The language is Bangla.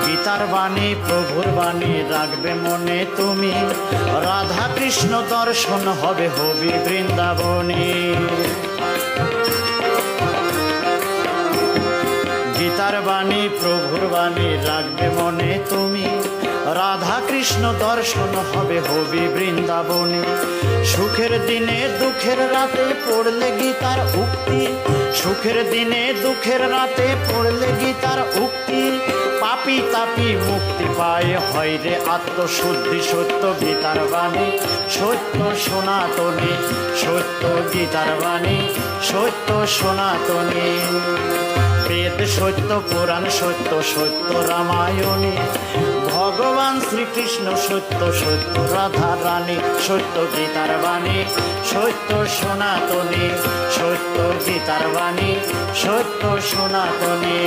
গীতার বাণী প্রভুর বাণী রাখবে মনে তুমি, রাধা কৃষ্ণ দর্শন হবে হবি বৃন্দাবনে। গীতার বাণী প্রভুর বাণী রাখবে মনে তুমি, রাধা কৃষ্ণ দর্শন হবে হবি বৃন্দাবনে। সুখের দিনে দুঃখের রাতে পড়লে গীতার উক্তি, সুখের দিনে দুঃখের রাতে পড়লে গীতার উক্তি, পাপি তাপি মুক্তি পায় হয় রে আত্মশুদ্ধি। সত্য গীতার বাণী সত্য সনাতনী, সত্য গীতার বাণী সত্য সনাতনী। বেদ সত্য পুরাণ সত্য, সত্য রামায়ণী, ভগবান শ্রীকৃষ্ণ সত্য, সত্য রাধা রানী। সত্য গীতার বাণী সত্য সনাতনী, সত্য গীতার বাণী সত্য সনাতনী।